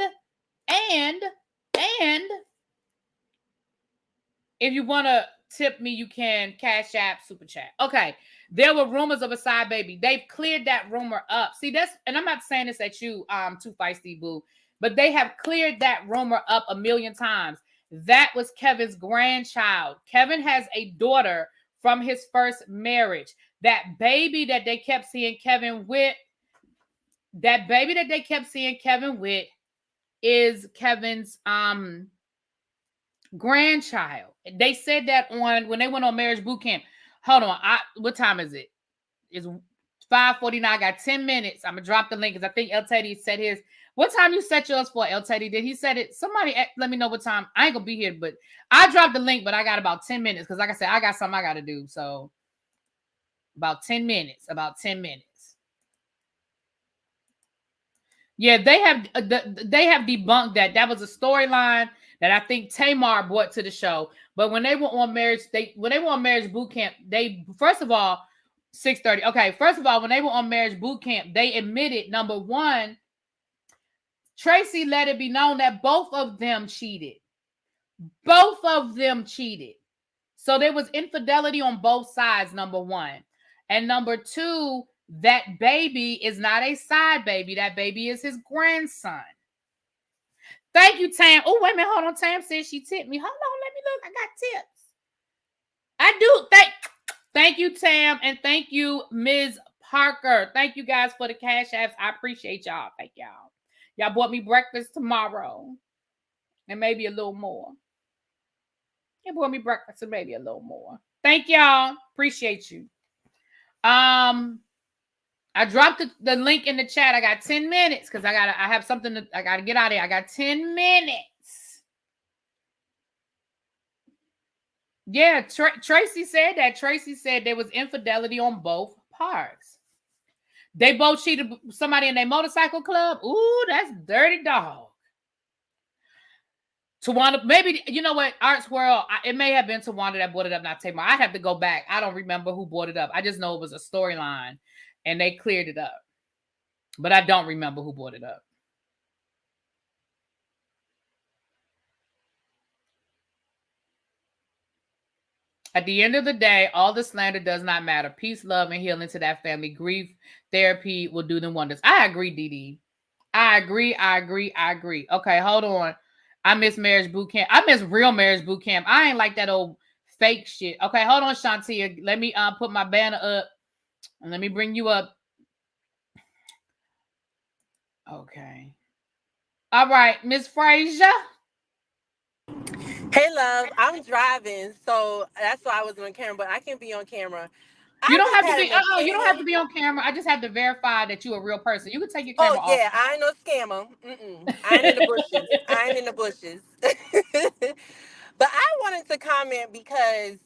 if you want to tip me, you can Cash App, Super Chat. Okay. There were rumors of a side baby. They've cleared that rumor up. See, and I'm not saying this at you, Too Feisty Boo, but they have cleared that rumor up a million times. That was Kevin's grandchild. Kevin has a daughter from his first marriage. That baby that they kept seeing Kevin with is Kevin's grandchild. They said that when they went on marriage boot camp. Hold on. What time is it? It's 5:49. I got 10 minutes. I'm gonna drop the link because I think El Teddy said his. What time you set yours for, El Teddy? Did he set it? Somebody let me know what time. I ain't gonna be here, but I dropped the link, but I got about 10 minutes because, like I said, I got something I gotta do. So about 10 minutes. Yeah, they have debunked that. That was a storyline that I think Tamar brought to the show. But when they were on marriage, boot camp, they first of all 6:30. Okay, first of all, when they were on marriage boot camp, they admitted number one, Tracy let it be known that both of them cheated. Both of them cheated. So there was infidelity on both sides, number one. And number two, that baby is not a side baby. That baby is his grandson. Thank you, Tam. Oh, wait a minute. Hold on. Tam says she tipped me. Hold on. Let me look. I got tips. I do. Thank you, Tam. And thank you, Ms. Parker. Thank you guys for the cash apps. I appreciate y'all. Thank y'all. Y'all bought me breakfast tomorrow. And maybe a little more. You bought me breakfast and maybe a little more. Thank y'all. Appreciate you. I dropped the link in the chat. I got 10 minutes because I have something I gotta get out of here. I got 10 minutes. Yeah, Tracy said that. Tracy said there was infidelity on both parts. They both cheated somebody in their motorcycle club. Ooh, that's dirty dog. Tawanda, maybe, you know what, Arts World, it may have been Tawanda that brought it up, not Tamar. I'd have to go back. I don't remember who brought it up. I just know it was a storyline, and they cleared it up. But I don't remember who brought it up. At the end of the day, all the slander does not matter. Peace, love, and healing to that family. Grief therapy will do them wonders. I agree, Dee. I agree. Okay, hold on. I miss marriage boot camp. I miss real marriage boot camp. I ain't like that old fake shit. Okay, hold on, Shantia. Let me put my banner up and let me bring you up. Okay. All right, Miss Frazier. Hey, love. I'm driving, so that's why I was on camera, but I can be on camera. You don't have to be. You don't have to be on camera. I just have to verify that you're a real person. You can take your camera off. Oh yeah, I ain't no scammer. I ain't in the bushes. I ain't in the bushes. But I wanted to comment because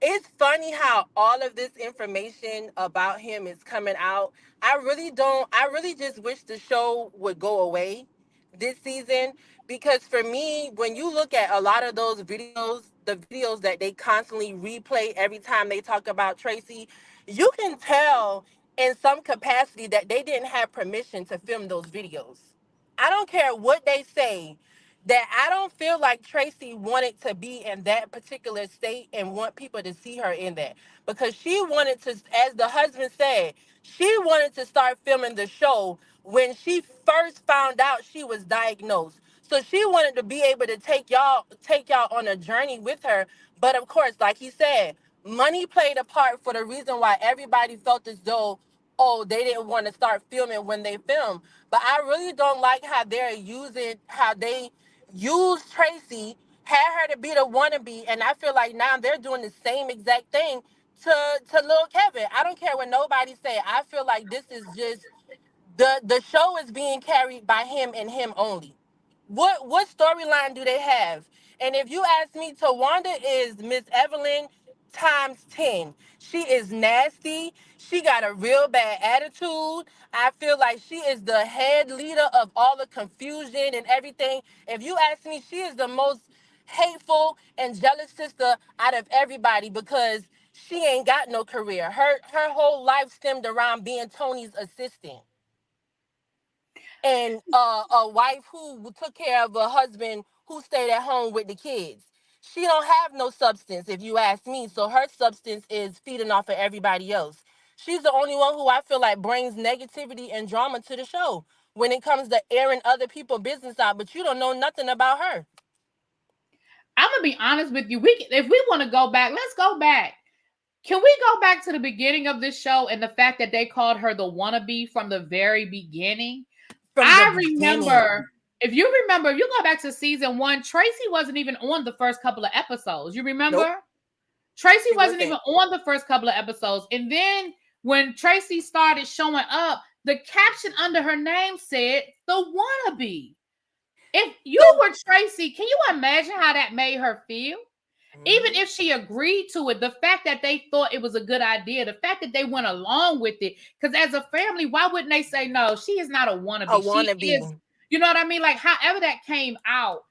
it's funny how all of this information about him is coming out. I really just wish the show would go away this season, because for me, when you look at a lot of those videos, the videos that they constantly replay every time they talk about Tracy, you can tell in some capacity that they didn't have permission to film those videos. I don't care what they say, that I don't feel like Tracy wanted to be in that particular state and want people to see her in that. Because she wanted to, as the husband said, she wanted to start filming the show when she first found out she was diagnosed. So she wanted to be able to take y'all on a journey with her. But of course, like he said, money played a part for the reason why everybody felt as though, oh, they didn't want to start filming when they film. But I really don't like how they use Tracy, had her to be the wannabe, and I feel like now they're doing the same exact thing to Lil Kevin. I don't care what nobody say. I feel like this is just the show is being carried by him and him only. What storyline do they have? And if you ask me, Tawanda is Miss Evelyn times 10. She is nasty. She got a real bad attitude. I feel like she is the head leader of all the confusion and everything. If you ask me, she is the most hateful and jealous sister out of everybody, because she ain't got no career. Her whole life stemmed around being Tony's assistant, and a wife who took care of a husband who stayed at home with the kids. She don't have no substance, if you ask me. So her substance is feeding off of everybody else. She's the only one who I feel like brings negativity and drama to the show when it comes to airing other people's business out. But you don't know nothing about her. I'm gonna be honest with you. If we want to go back, let's go back. Can we go back to the beginning of this show and the fact that they called her the wannabe from the very beginning? Remember, if you go back to season 1, Tracy wasn't even on the first couple of episodes. You remember? Nope. Tracy wasn't even on the first couple of episodes. And then when Tracy started showing up, the caption under her name said the wannabe. If you were Tracy, can you imagine how that made her feel? Even if she agreed to it, the fact that they thought it was a good idea, the fact that they went along with it, because as a family, why wouldn't they say, no, she is not a wannabe. A wannabe. She is, you know what I mean? Like, however that came out,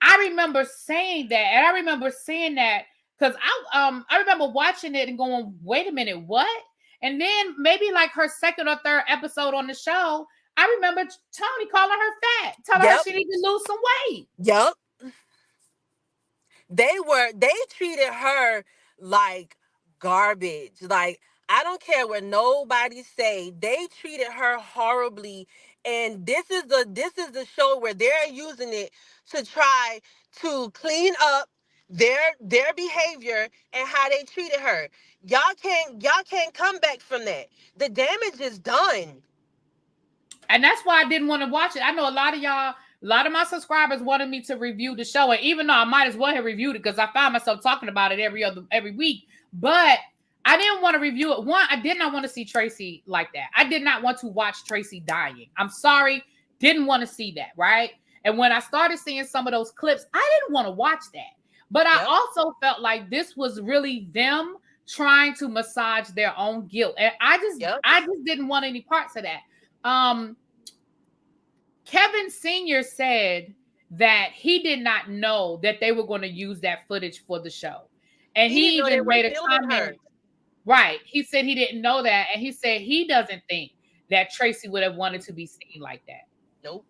I remember saying that, and I remember saying that because I remember watching it and going, wait a minute, what? And then maybe like her second or third episode on the show, I remember Tony calling her fat, telling her she needed to lose some weight. Yep. They treated her like garbage. Like, I don't care what nobody say. They treated her horribly. And this is the show where they're using it to try to clean up their behavior and how they treated her. Y'all can't come back from that. The damage is done. And that's why I didn't want to watch it. I know a lot of my subscribers wanted me to review the show. And even though I might as well have reviewed it because I found myself talking about it every week, but I didn't want to review it. One, I did not want to see Tracy like that. I did not want to watch Tracy dying. I'm sorry. Didn't want to see that, right? And when I started seeing some of those clips, I didn't want to watch that. But I also felt like this was really them trying to massage their own guilt. And I just didn't want any parts of that. Kevin Sr. said that he did not know that they were going to use that footage for the show. And he even made a comment. Right. He said he didn't know that. And he said he doesn't think that Tracy would have wanted to be seen like that. Nope.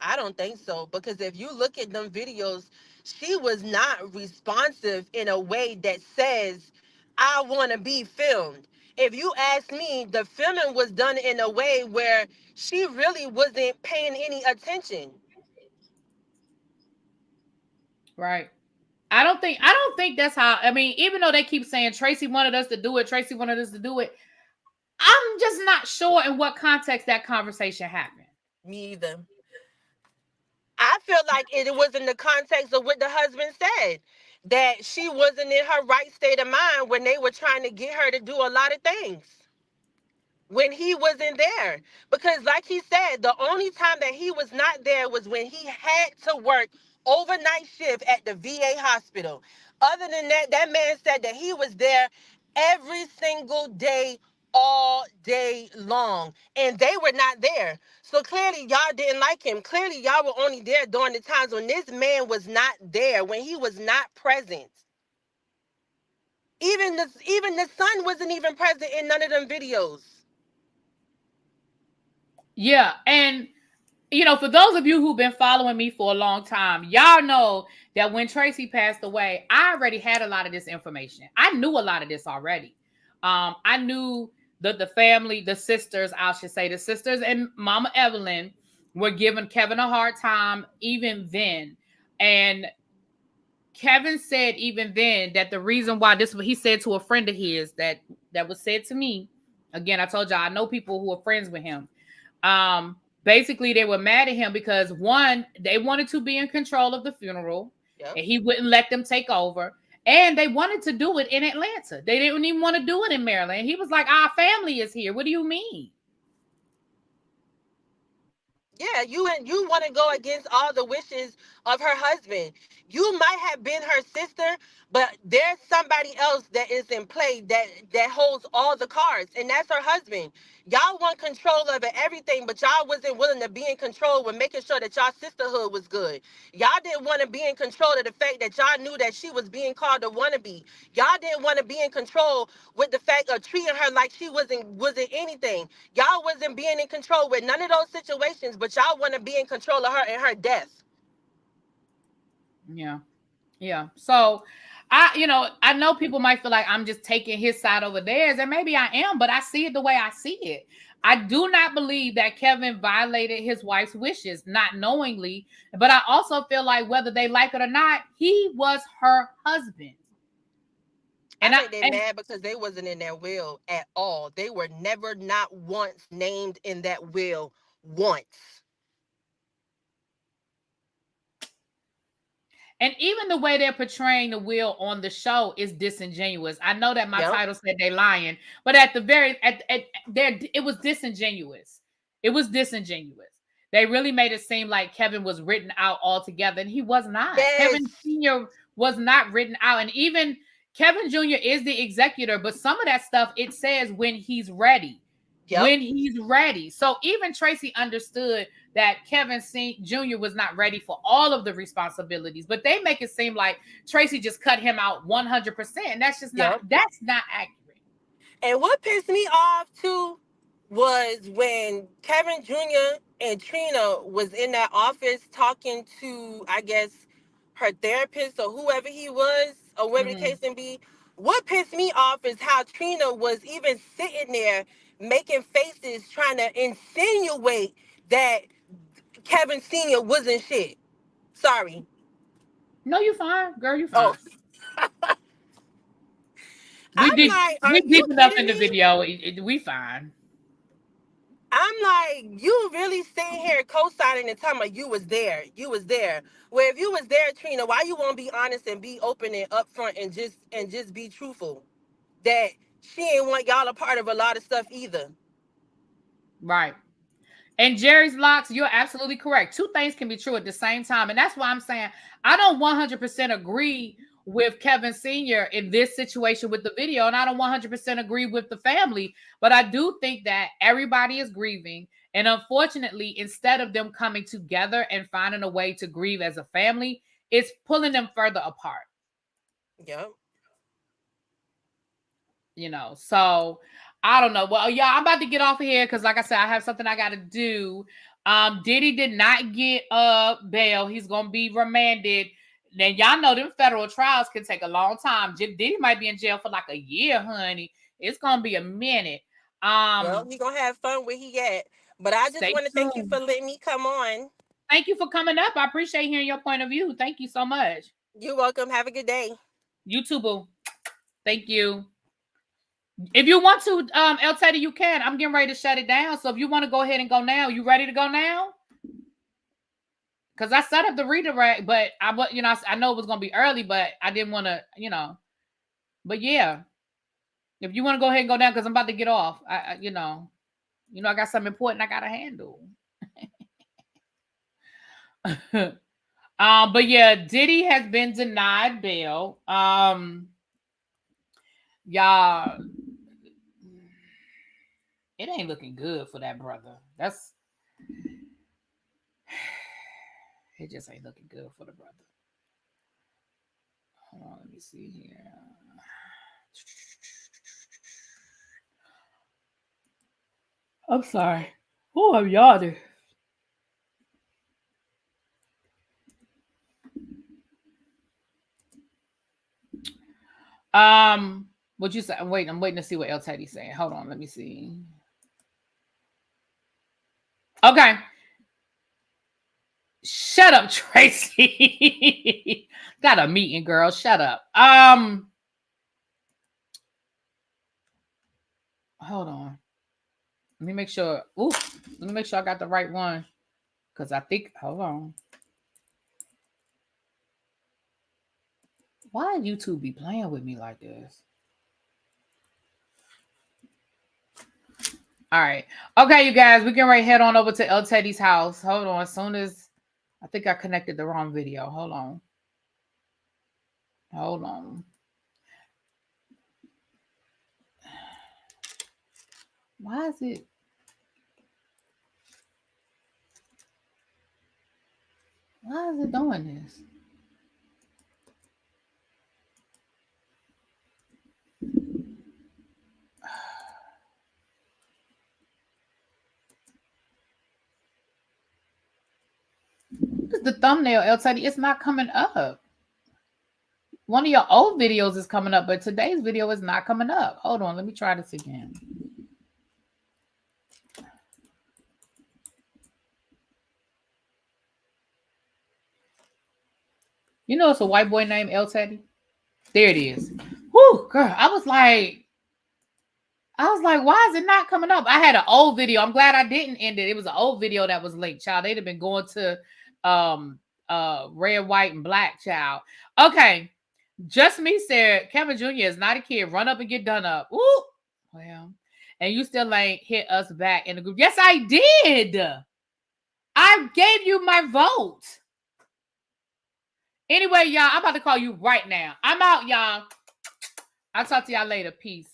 I don't think so. Because if you look at them videos, she was not responsive in a way that says, I want to be filmed. If you ask me, the filming was done in a way where she really wasn't paying any attention. Right. I don't think that's how, I mean, even though they keep saying Tracy wanted us to do it, I'm just not sure in what context that conversation happened. Me either. I feel like it was in the context of what the husband said, that she wasn't in her right state of mind when they were trying to get her to do a lot of things when he wasn't there. Because like he said, the only time that he was not there was when he had to work overnight shift at the VA hospital. Other than that, that man said that he was there every single day, all day long, and they were not there. So clearly y'all didn't like him. Clearly y'all were only there during the times when this man was not there, when he was not present. Even the son wasn't even present in none of them videos. Yeah, and you know, for those of you who've been following me for a long time, y'all know that when Tracy passed away, I already had a lot of this information. I knew a lot of this already. I knew that the family, the sisters and Mama Evelyn were giving Kevin a hard time even then. And Kevin said even then that the reason why he said to a friend of his that was said to me, again, I told y'all, I know people who are friends with him. Basically, they were mad at him because one, they wanted to be in control of the funeral, and he wouldn't let them take over. And they wanted to do it in Atlanta. They didn't even want to do it in Maryland. He was like, our family is here. What do you mean? Yeah, you want to go against all the wishes of her husband. You might have been her sister, but there's somebody else that is in play that holds all the cards, and that's her husband. Y'all want control over everything, but y'all wasn't willing to be in control with making sure that y'all sisterhood was good. Y'all didn't want to be in control of the fact that y'all knew that she was being called a wannabe. Y'all didn't want to be in control with the fact of treating her like she wasn't anything. Y'all wasn't being in control with none of those situations, but y'all want to be in control of her and her death. Yeah. So I know people might feel like I'm just taking his side over theirs, and maybe I am, but I see it the way I see it. I do not believe that Kevin violated his wife's wishes, not knowingly, but I also feel like whether they like it or not, he was her husband. And I think they're mad because they wasn't in their will at all. They were never, not once, named in that will once. And even the way they're portraying the will on the show is disingenuous. I know that my title said they lying, but at the very it was disingenuous. It was disingenuous. They really made it seem like Kevin was written out altogether, and he was not. Yes. Kevin Sr. was not written out. And even Kevin Jr. is the executor, but some of that stuff, it says when he's ready. Yep. When he's ready. So even Tracy understood that Kevin Jr. was not ready for all of the responsibilities, but they make it seem like Tracy just cut him out 100%. And that's just not, that's not accurate. And what pissed me off too was when Kevin Jr. and Trina was in that office talking to, I guess, her therapist or whoever he was, or whatever the case may be. What pissed me off is how Trina was even sitting there making faces trying to insinuate that Kevin Sr. wasn't shit. Sorry. No, you fine. Girl, you fine. Oh. We deep enough in the me? video. We fine. I'm like, you really sitting here co-signing and telling me you was there. You was there. Well, if you was there, Trina, why you won't be honest and be open and upfront and just be truthful? That she ain't want y'all a part of a lot of stuff either. Right. And Jerry's Locks, you're absolutely correct. Two things can be true at the same time. And that's why I'm saying I don't 100% agree with Kevin Sr. in this situation with the video. And I don't 100% agree with the family. But I do think that everybody is grieving. And unfortunately, instead of them coming together and finding a way to grieve as a family, it's pulling them further apart. Yep. You know, so I don't know. Well, yeah, I'm about to get off of here because, like I said, I have something I got to do. Diddy did not get bail. He's going to be remanded. Now, y'all know them federal trials can take a long time. Diddy might be in jail for like a year, honey. It's going to be a minute. Well, he going to have fun where he at. But I just want to thank you for letting me come on. Thank you for coming up. I appreciate hearing your point of view. Thank you so much. You're welcome. Have a good day. You too, boo. Thank you. If you want to, El Teddy, you can. I'm getting ready to shut it down. So if you want to go ahead and go now, you ready to go now? Because I set up the redirect, but I know it was going to be early, but I didn't want to, But yeah, if you want to go ahead and go down, because I'm about to get off. I got something important I got to handle. But yeah, Diddy has been denied bail. Y'all, it ain't looking good for that brother. It just ain't looking good for the brother. Hold on, let me see here. I'm sorry. Oh, I'm yawning. What you say? I'm waiting to see what El Teddy's saying. Hold on, let me see. Okay. Shut up, Tracy. Got a meeting, girl. Shut up. Hold on. Let me make sure. Let me make sure I got the right one. Because I think, hold on. Why YouTube be playing with me like this? All right. Okay, you guys, we can head on over to El Teddy's house. Hold on. As soon as I think I connected the wrong video. Hold on. Why is it? Why is it doing this? The thumbnail, El Teddy, it's not coming up. One of your old videos is coming up, but today's video is not coming up. Hold on, let me try this again. You know it's a white boy named El Teddy? There it is. Whoo, girl, I was like, why is it not coming up? I had an old video. I'm glad I didn't end it. It was an old video that was linked, child. They'd have been going to red, white, and black, child. Okay. Just Me said, Kevin Jr. is not a kid. Run up and get done up. Ooh. Well, and you still ain't hit us back in the group. Yes, I did. I gave you my vote. Anyway, y'all, I'm about to call you right now. I'm out, y'all. I'll talk to y'all later. Peace.